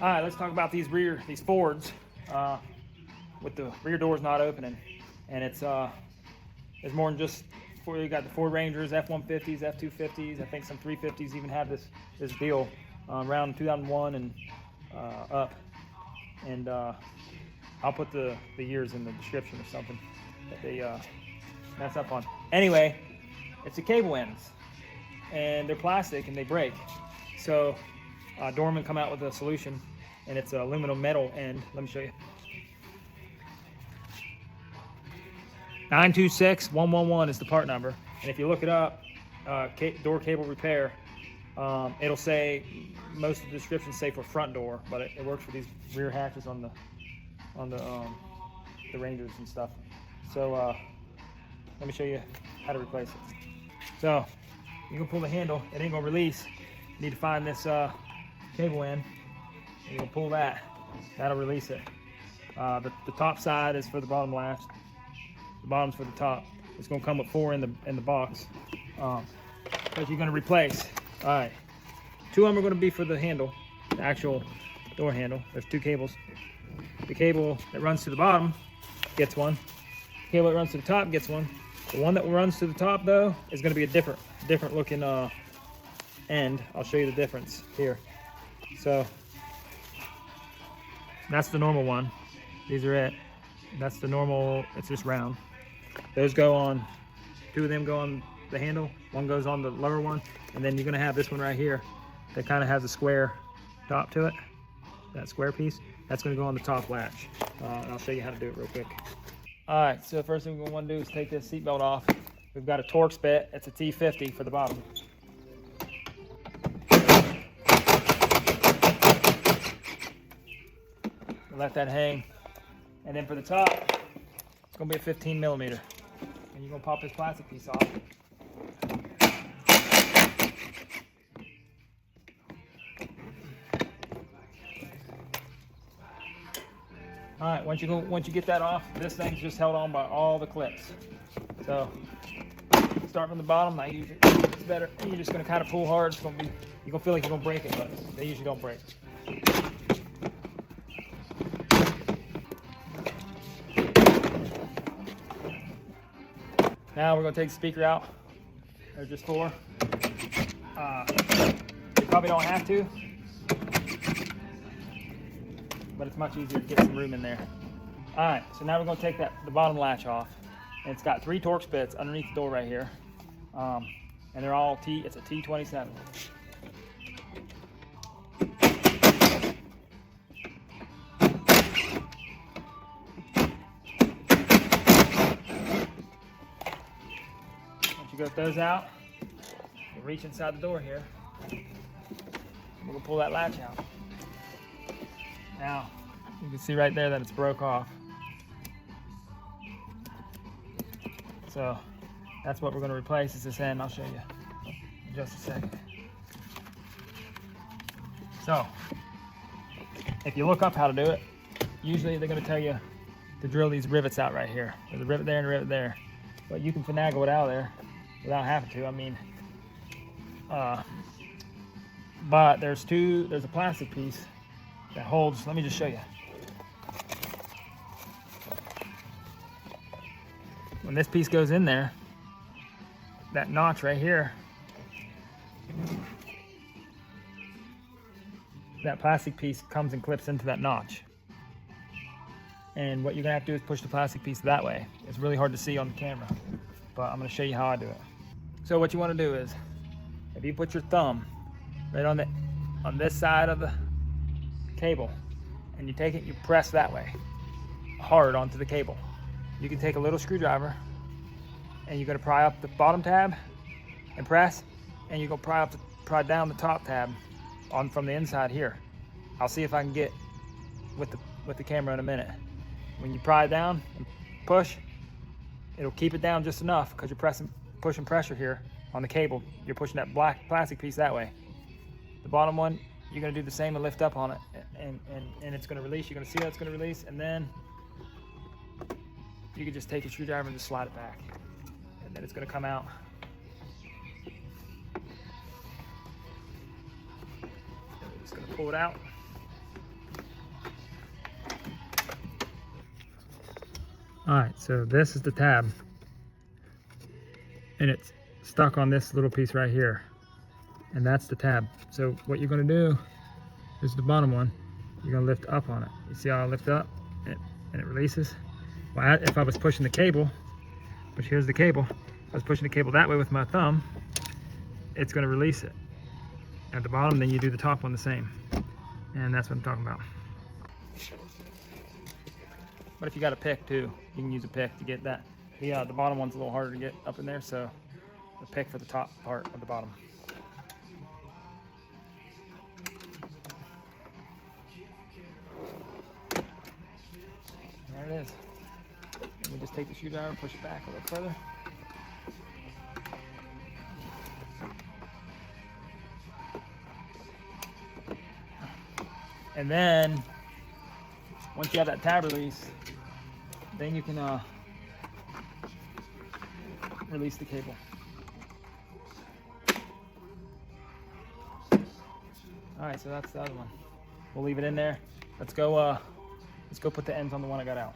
All right, let's talk about these Fords with the rear doors not opening, and it's more than just for you got the Ford Rangers, F-150s, F-250s. I think some 350s even have this deal around 2001 and up, and I'll put the years in the description or something that they mess up on. Anyway, it's the cable ends, and they're plastic and they break. So Dorman come out with a solution, and it's an aluminum metal end. Let me show you. 926-111 is the part number, and if you look it up, door cable repair, it'll say, most of the descriptions say for front door, but it works for these rear hatches on the Rangers and stuff. So let me show you how to replace it. So you can pull the handle, it ain't gonna release. You need to find this cable end, and you can pull that, that'll release it. The top side is for the bottom latch, the bottom's for the top. It's gonna come with 4 in the box that you're gonna replace. All right, 2 of them are gonna be for the handle, the actual door handle. There's 2 cables. The cable that runs to the bottom gets one. The cable that runs to the top gets one. The one that runs to the top though is gonna be a different looking end. I'll show you the difference here. So that's the normal one. These are it. That's the normal, it's just round. Those go on, 2 of them go on the handle, 1 goes on the lower one, and then you're gonna have this one right here that kind of has a square top to it. That square piece, that's gonna go on the top latch. And I'll show you how to do it real quick. All right, so the first thing we wanna do is take this seatbelt off. We've got a Torx bit, it's a T50 for the bottom. Let that hang. And then for the top, it's gonna be a 15 millimeter. And you're gonna pop this plastic piece off. All right, once you get that off, this thing's just held on by all the clips. So start from the bottom. Now it's better. You're just gonna kind of pull hard. It's gonna be, you're gonna feel like you're gonna break it, but they usually don't break. Now we're gonna take the speaker out. There's just 4. You probably don't have to, but it's much easier to get some room in there. All right, so now we're gonna take the bottom latch off. And it's got 3 Torx bits underneath the door right here. And they're all it's a T27. Get those out, we'll reach inside the door here. We're gonna pull that latch out. Now, you can see right there that it's broke off. So that's what we're gonna replace is this end. I'll show you in just a second. So, if you look up how to do it, usually they're gonna tell you to drill these rivets out right here. There's a rivet there and a rivet there. But you can finagle it out of there without having to. I mean, but there's a plastic piece that holds, let me just show you. When this piece goes in there, that notch right here, that plastic piece comes and clips into that notch. And what you're gonna have to do is push the plastic piece that way. It's really hard to see on the camera, but I'm gonna show you how I do it. So what you wanna do is, if you put your thumb right on this side of the cable, and you take it, you press that way, hard onto the cable. You can take a little screwdriver, and you're gonna pry up the bottom tab, and press, and you're gonna pry down the top tab from the inside here. I'll see if I can get with the camera in a minute. When you pry it down and push, it'll keep it down just enough because you're pushing pressure here on the cable. You're pushing that black plastic piece that way. The bottom one, you're gonna do the same and lift up on it, and it's gonna release. You're gonna see how it's gonna release, and then you can just take your screwdriver and just slide it back, and then it's gonna come out. Just gonna pull it out. All right, so this is the tab, and it's stuck on this little piece right here, and that's the tab. So what you're gonna do is the bottom one, you're gonna lift up on it. You see how I lift up and it releases? Well, if I was pushing the cable, which here's the cable, if I was pushing the cable that way with my thumb, it's gonna release it at the bottom, then you do the top one the same. And that's what I'm talking about. But if you got a pick too, you can use a pick to get that. The bottom one's a little harder to get up in there, so a pick for the top part of the bottom. There it is. Let me just take the screwdriver and push it back a little further. And then, once you have that tab release, then you can release the cable. All right, so that's the other one. We'll leave it in there. Let's go put the ends on the one I got out.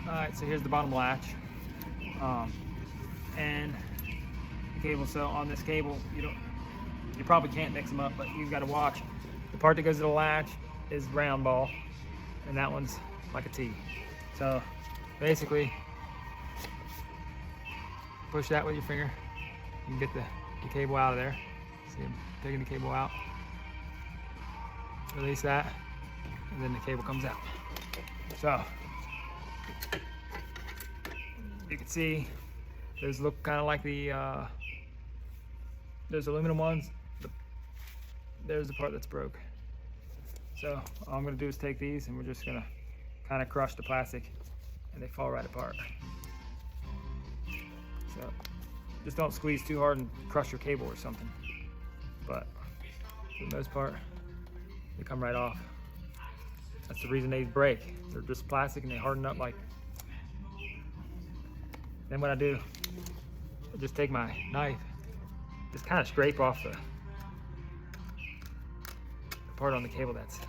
All right, so here's the bottom latch. And the cable. So on this cable, you probably can't mix them up, but you've got to watch. The part that goes to the latch is round ball, and that one's like a T. So basically, push that with your finger. You can get the cable out of there. See, I'm taking the cable out. Release that, and then the cable comes out. So you can see those look kind of like the those aluminum ones. There's the part that's broke. So all I'm going to do is take these, and we're just going to kind of crush the plastic, and they fall right apart. So just don't squeeze too hard and crush your cable or something. But for the most part, they come right off. That's the reason they break. They're just plastic and they harden up like. Then what I do, I just take my knife, just kind of scrape off the part on the cable that's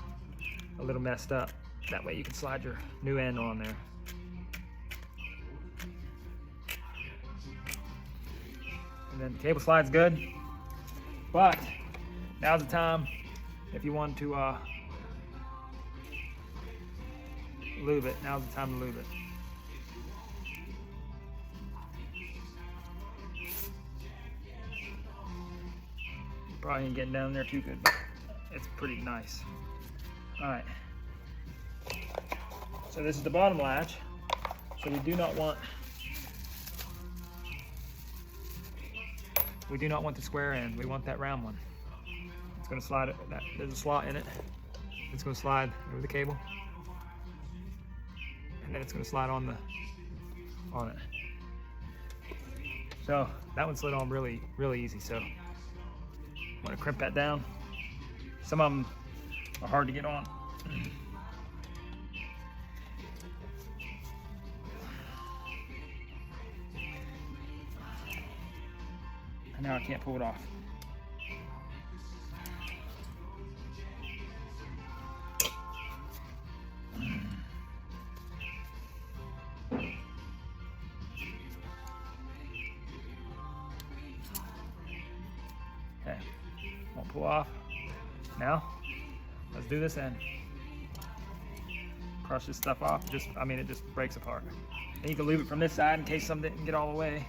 a little messed up. That way you can slide your new end on there. And then the cable slides good, but now's the time if you want to lube it. Now's the time to lube it. Probably ain't getting down there too good, but it's pretty nice. All right. So this is the bottom latch. So we do not want the square end. We want that round one. It's going to slide it. There's a slot in it. It's going to slide over the cable, and then it's going to slide on it. So that one slid on really easy. So I'm going to crimp that down. Some of them are hard to get on. And now I can't pull it off. Okay, won't pull off. Now, let's do this end. Crush this stuff off. It just breaks apart. And you can leave it from this side in case some didn't get all the way.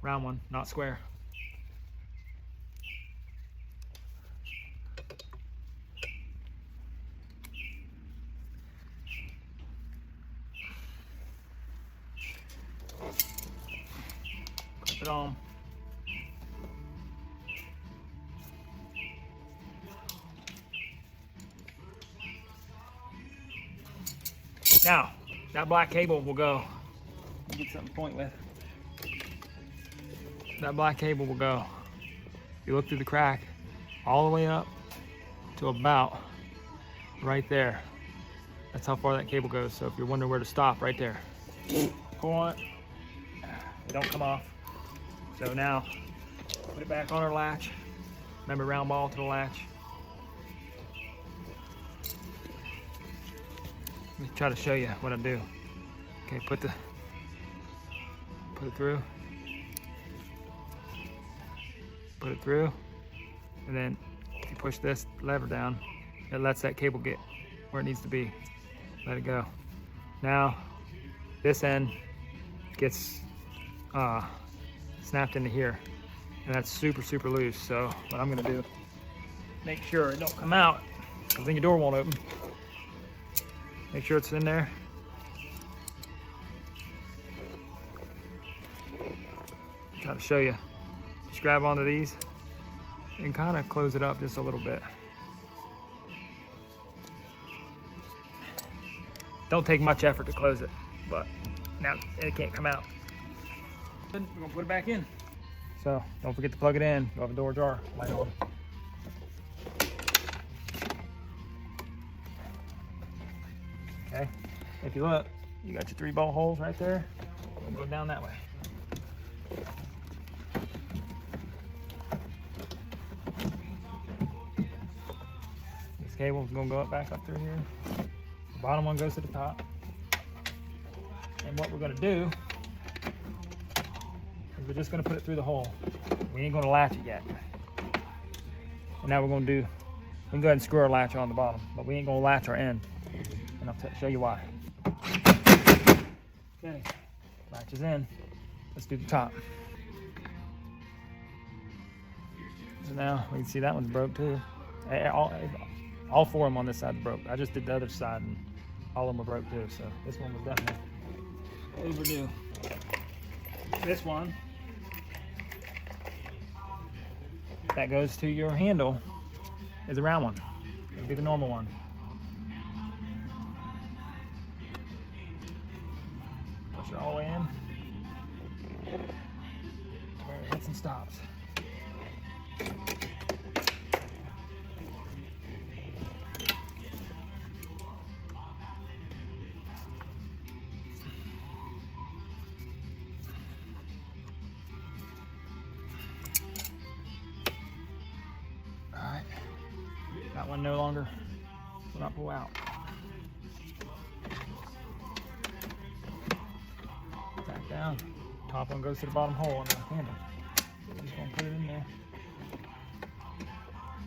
Round one, not square. Clip it on. Now, that black cable will go get something to point with. That black cable will go. You look through the crack all the way up to about right there. That's how far that cable goes. So if you're wondering where to stop, right there. Pull on it. It don't come off. So now put it back on our latch. Remember, round ball to the latch. Let me try to show you what I do. Okay, put it through. Put it through, and then if you push this lever down, it lets that cable get where it needs to be. Let it go. Now, this end gets snapped into here, and that's super, super loose. So what I'm gonna do, make sure it don't come out, because then your door won't open. Make sure it's in there. Try to show you. Just grab onto these and kind of close it up just a little bit. Don't take much effort to close it, but now it can't come out. We're gonna put it back in. So don't forget to plug it in. You'll have a door jar light on. Okay, if you look, you got your 3 bolt holes right there. We'll go down that way. This cable's gonna go back up through here. The bottom one goes to the top. And what we're gonna do is we're just gonna put it through the hole. We ain't gonna latch it yet. And now we're gonna do, we can go ahead and screw our latch on the bottom, but we ain't gonna latch our end. And I'll show you why. Okay, latch is in. Let's do the top. So now we can see that one's broke too. All 4 of them on this side broke. I just did the other side and all of them were broke too. So this one was definitely overdue. This one, that goes to your handle, is a round one. It'll be the normal one. Push it all the way in. Where it hits and stops. Alright. That one no longer will not pull out. Back down. Top one goes to the bottom hole on the handle. I'm just gonna put it in there.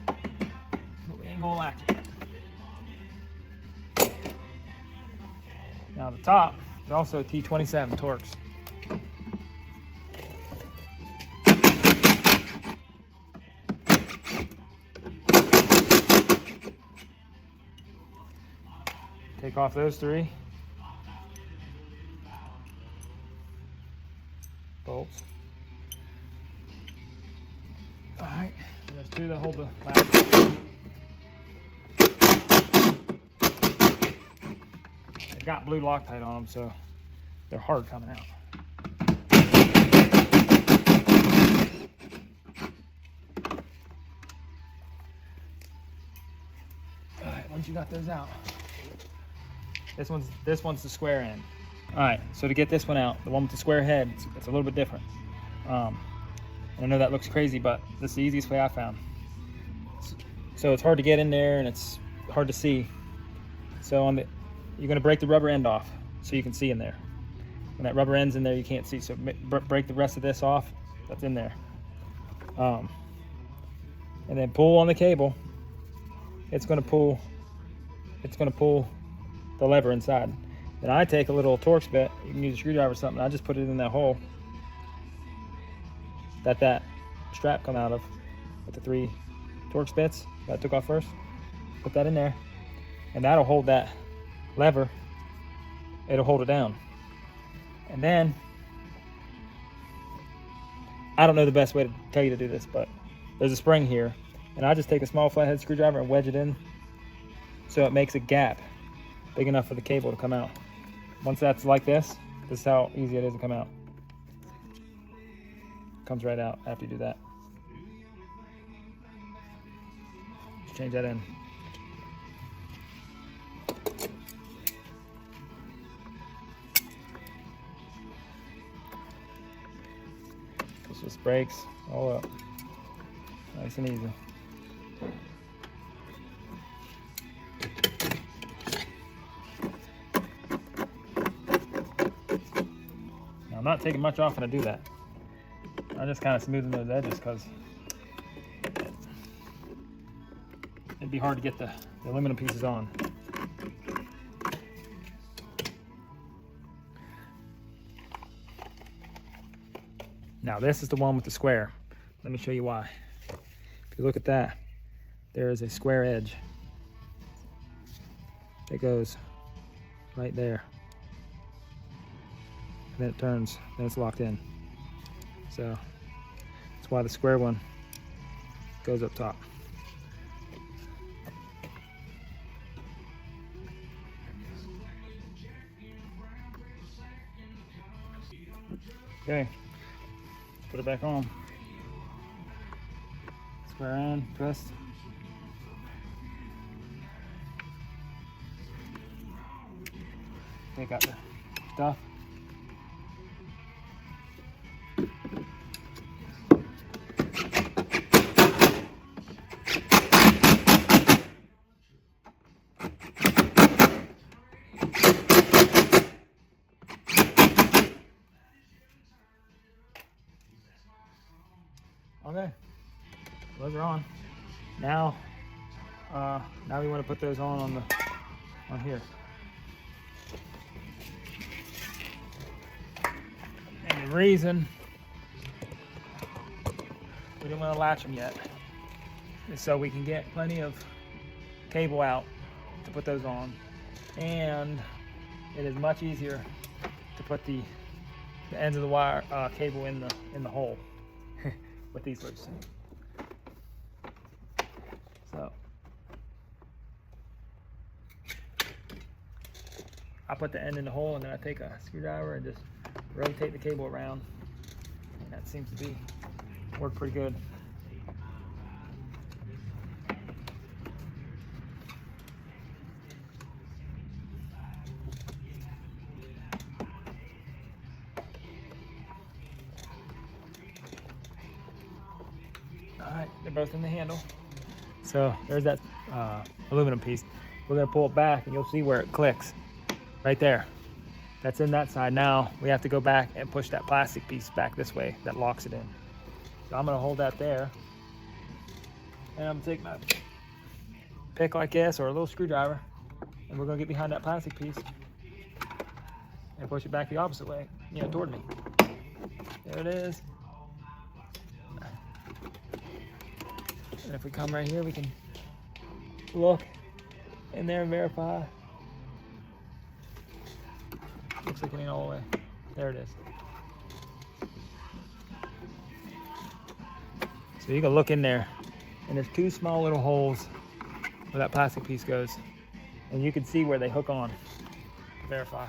But we ain't gonna latch it. Now the top is also a T27 torx. Take off those 3 bolts. All right, there's 2 that hold the latch. They've got blue Loctite on them, so they're hard coming out. All right, once you got those out, this one's the square end. All right, so to get this one out, the one with the square head, it's a little bit different. And I know that looks crazy, but this is the easiest way I found. So it's hard to get in there and it's hard to see. So you're gonna break the rubber end off so you can see in there. When that rubber end's in there, you can't see. So break the rest of this off that's in there. And then pull on the cable. It's gonna pull the lever inside. Then I take a little Torx bit, you can use a screwdriver or something, I just put it in that hole that strap come out of with the 3 Torx bits that I took off first. Put that in there, and that'll hold that lever, it'll hold it down. And then, I don't know the best way to tell you to do this, but there's a spring here, and I just take a small flathead screwdriver and wedge it in so it makes a gap big enough for the cable to come out. Once that's like this, This is how easy it is to come out. Comes right out after you do that. Just change that in. This just breaks all up. Nice and easy. Now, I'm not taking much off when I do that. I'm just kind of smoothing those edges because it'd be hard to get the aluminum pieces on. Now this is the one with the square. Let me show you why. If you look at that, there is a square edge. It goes right there. And then it turns, then it's locked in. So that's why the square one goes up top. Okay, let's put it back on. Square on, twist. Take out the stuff. Okay, those are on. Now we want to put those on here. And the reason we don't want to latch them yet is so we can get plenty of cable out to put those on, and it is much easier to put the ends of the wire cable in the hole with these loose. So I put the end in the hole, and then I take a screwdriver and just rotate the cable around, and that seems to work pretty good. Alright, they're both in the handle. So there's that aluminum piece. We're going to pull it back, and you'll see where it clicks. Right there. That's in that side. Now we have to go back and push that plastic piece back this way that locks it in. So I'm going to hold that there. And I'm going to take my pick like this, or a little screwdriver, and we're going to get behind that plastic piece and push it back the opposite way, toward me. There it is. And if we come right here, we can look in there and verify. Looks like it ain't all the way. There it is. So you can look in there, and there's two small little holes where that plastic piece goes, and you can see where they hook on. Verify.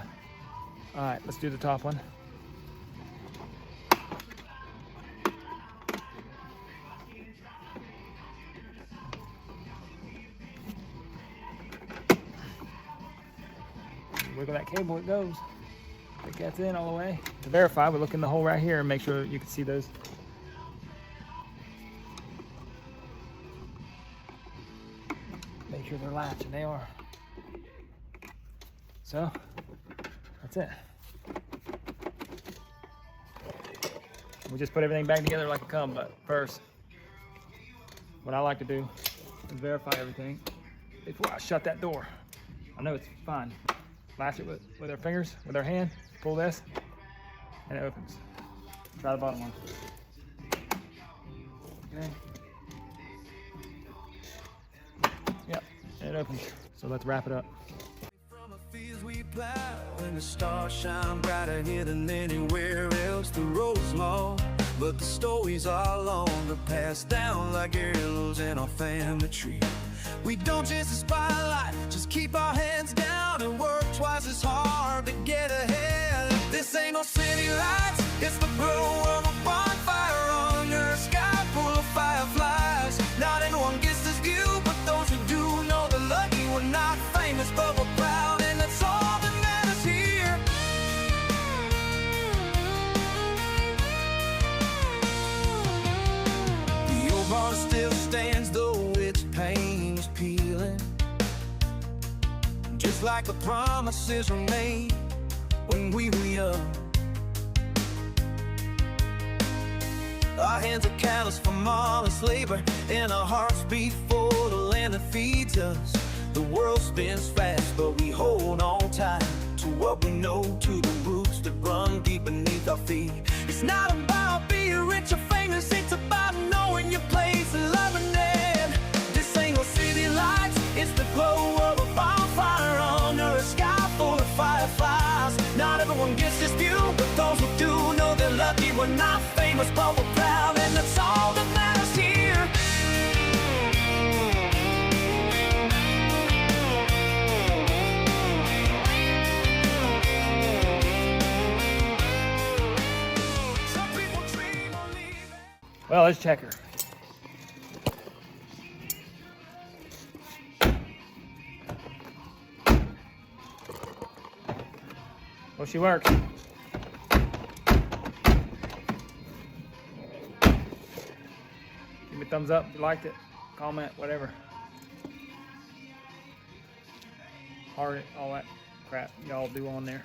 All right, let's do the top one. Wiggle that cable, it goes. It gets in all the way. To verify, we look in the hole right here and make sure you can see those. Make sure they're latched, and they are. So, that's it. We just put everything back together like a cum, but first, what I like to do is verify everything before I shut that door. I know it's fine. Latch it with our fingers, with our hand, pull this, and it opens. Try the bottom one. Okay. Yep, and it opens. So let's wrap it up. From a fields we plow, and the stars shine brighter here than anywhere else. The road's small, but the stories are long, to pass down like heirlooms in our family tree. We don't chase the spotlight, just keep our hands down and work twice as hard to get ahead. This It's the glow of a bonfire under a sky full of fireflies. Not everyone gets this view, but those who do know they're lucky. We're not famous, but we're proud, and that's all that matters here. The old barn still stands, though its paint is peeling, just like the promises were made when we were young. Our hands are calloused from all this labor, and our hearts beat for the land that feeds us. The world spins fast, but we hold on tight to what we know, to the roots that run deep beneath our feet. It's not about being rich or famous, it's about knowing your place and loving it. This ain't no city lights, it's the glow of a bonfire under a sky full of fireflies. Not everyone gets this view, but those who do know they're lucky. We're not famous, but we're proud, and that's all that matters here. Some people dream of leaving. Well, let's check her. Well, she works. Give me a thumbs up if you liked it. Comment, whatever. Heart it, all that crap y'all do on there.